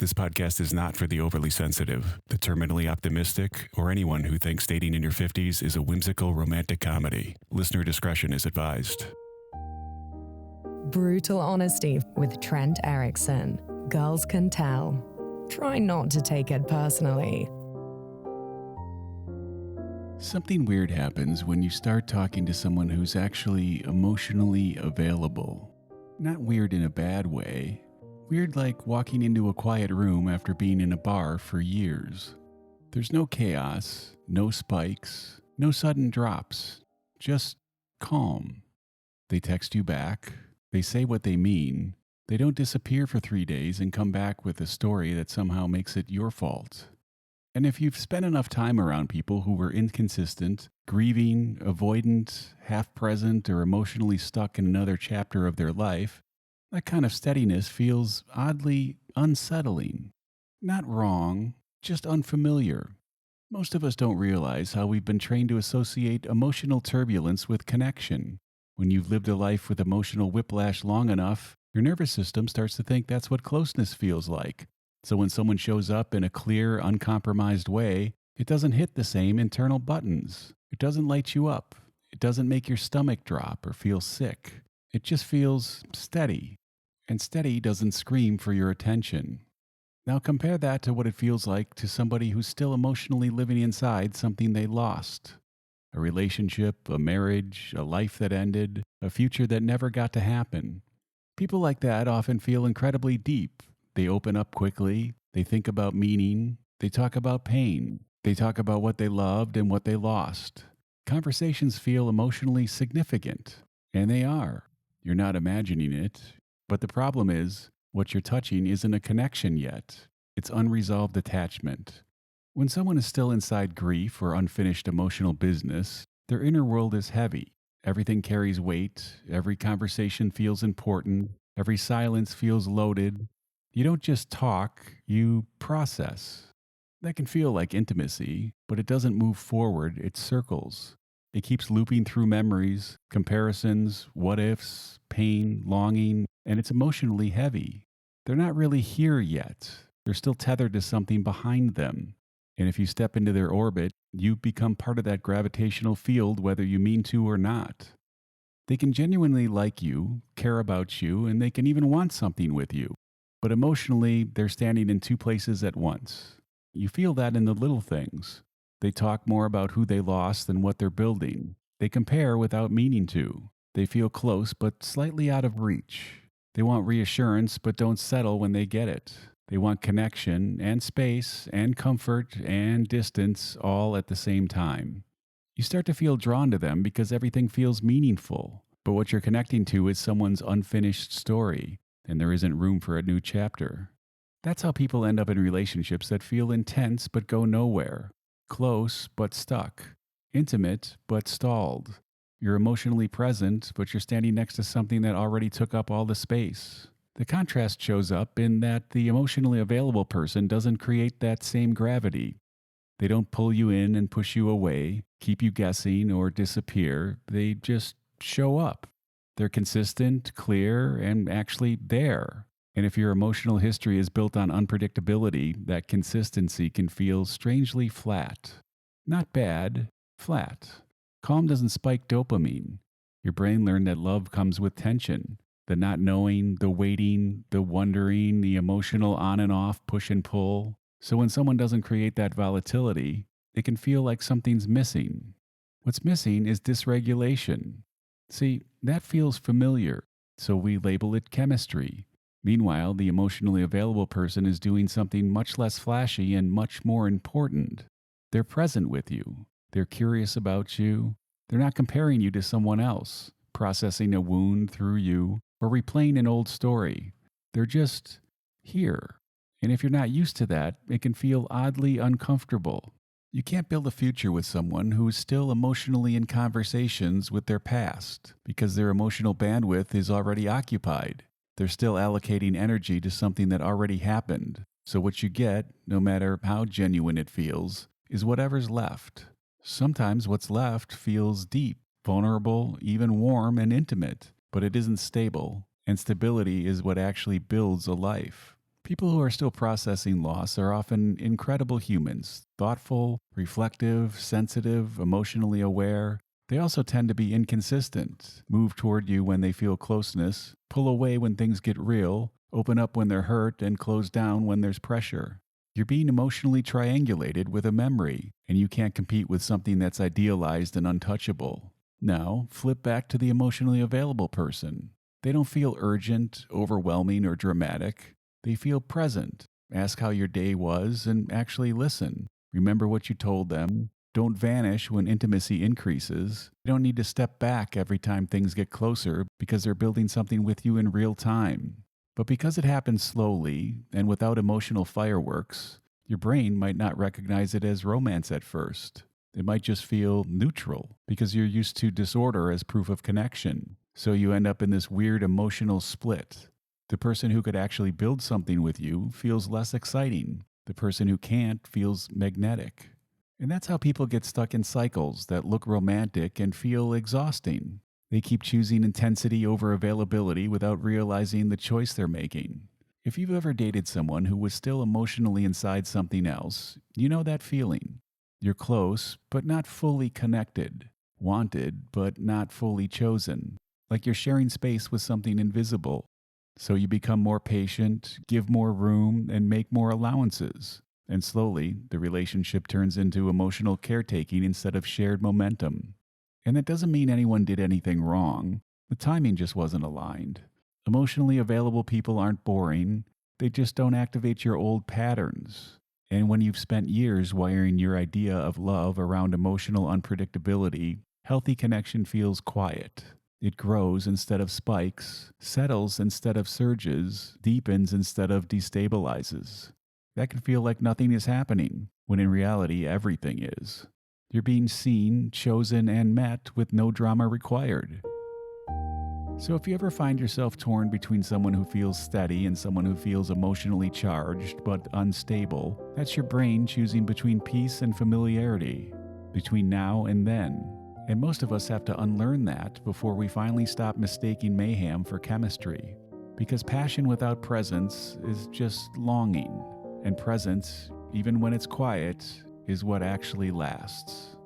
This podcast is not for the overly sensitive, the terminally optimistic, or anyone who thinks dating in your 50s is a whimsical romantic comedy. Listener discretion is advised. Brutal honesty with Trent Erickson. Girls can tell. Try not to take it personally. Something weird happens when you start talking to someone who's actually emotionally available. Not weird in a bad way. Weird like walking into a quiet room after being in a bar for years. There's no chaos, no spikes, no sudden drops. Just calm. They text you back. They say what they mean. They don't disappear for 3 days and come back with a story that somehow makes it your fault. And if you've spent enough time around people who were inconsistent, grieving, avoidant, half-present, or emotionally stuck in another chapter of their life, that kind of steadiness feels oddly unsettling. Not wrong, just unfamiliar. Most of us don't realize how we've been trained to associate emotional turbulence with connection. When you've lived a life with emotional whiplash long enough, your nervous system starts to think that's what closeness feels like. So when someone shows up in a clear, uncompromised way, it doesn't hit the same internal buttons. It doesn't light you up. It doesn't make your stomach drop or feel sick. It just feels steady. And steady doesn't scream for your attention. Now compare that to what it feels like to somebody who's still emotionally living inside something they lost. A relationship, a marriage, a life that ended, a future that never got to happen. People like that often feel incredibly deep. They open up quickly. They think about meaning. They talk about pain. They talk about what they loved and what they lost. Conversations feel emotionally significant. And they are. You're not imagining it. But the problem is, what you're touching isn't a connection yet. It's unresolved attachment. When someone is still inside grief or unfinished emotional business, their inner world is heavy. Everything carries weight. Every conversation feels important. Every silence feels loaded. You don't just talk, you process. That can feel like intimacy, but it doesn't move forward, it circles. It keeps looping through memories, comparisons, what-ifs, pain, longing, and it's emotionally heavy. They're not really here yet. They're still tethered to something behind them. And if you step into their orbit, you become part of that gravitational field whether you mean to or not. They can genuinely like you, care about you, and they can even want something with you. But emotionally, they're standing in two places at once. You feel that in the little things. They talk more about who they lost than what they're building. They compare without meaning to. They feel close but slightly out of reach. They want reassurance but don't settle when they get it. They want connection and space and comfort and distance all at the same time. You start to feel drawn to them because everything feels meaningful. But what you're connecting to is someone's unfinished story, and there isn't room for a new chapter. That's how people end up in relationships that feel intense but go nowhere. Close but stuck. Intimate but stalled. You're emotionally present, but you're standing next to something that already took up all the space. The contrast shows up in that the emotionally available person doesn't create that same gravity. They don't pull you in and push you away, keep you guessing, or disappear. They just show up. They're consistent, clear, and actually there. And if your emotional history is built on unpredictability, that consistency can feel strangely flat. Not bad, flat. Calm doesn't spike dopamine. Your brain learned that love comes with tension. The not knowing, the waiting, the wondering, the emotional on and off, push and pull. So when someone doesn't create that volatility, it can feel like something's missing. What's missing is dysregulation. See, that feels familiar, so we label it chemistry. Meanwhile, the emotionally available person is doing something much less flashy and much more important. They're present with you. They're curious about you. They're not comparing you to someone else, processing a wound through you, or replaying an old story. They're just here. And if you're not used to that, it can feel oddly uncomfortable. You can't build a future with someone who is still emotionally in conversations with their past, because their emotional bandwidth is already occupied. They're still allocating energy to something that already happened. So what you get, no matter how genuine it feels, is whatever's left. Sometimes what's left feels deep, vulnerable, even warm and intimate, but it isn't stable, and stability is what actually builds a life. People who are still processing loss are often incredible humans, thoughtful, reflective, sensitive, emotionally aware. They also tend to be inconsistent, move toward you when they feel closeness, pull away when things get real, open up when they're hurt, and close down when there's pressure. You're being emotionally triangulated with a memory, and you can't compete with something that's idealized and untouchable. Now, flip back to the emotionally available person. They don't feel urgent, overwhelming, or dramatic. They feel present. Ask how your day was and actually listen. Remember what you told them. Don't vanish when intimacy increases. You don't need to step back every time things get closer because they're building something with you in real time. But because it happens slowly and without emotional fireworks, your brain might not recognize it as romance at first. It might just feel neutral because you're used to disorder as proof of connection. So you end up in this weird emotional split. The person who could actually build something with you feels less exciting. The person who can't feels magnetic. And that's how people get stuck in cycles that look romantic and feel exhausting. They keep choosing intensity over availability without realizing the choice they're making. If you've ever dated someone who was still emotionally inside something else, you know that feeling. You're close, but not fully connected. Wanted, but not fully chosen. Like you're sharing space with something invisible. So you become more patient, give more room, and make more allowances. And slowly, the relationship turns into emotional caretaking instead of shared momentum. And that doesn't mean anyone did anything wrong. The timing just wasn't aligned. Emotionally available people aren't boring. They just don't activate your old patterns. And when you've spent years wiring your idea of love around emotional unpredictability, healthy connection feels quiet. It grows instead of spikes, settles instead of surges, deepens instead of destabilizes. That can feel like nothing is happening, when in reality everything is. You're being seen, chosen, and met with no drama required. So if you ever find yourself torn between someone who feels steady and someone who feels emotionally charged but unstable, that's your brain choosing between peace and familiarity, between now and then. And most of us have to unlearn that before we finally stop mistaking mayhem for chemistry. Because passion without presence is just longing, and presence, even when it's quiet, is what actually lasts.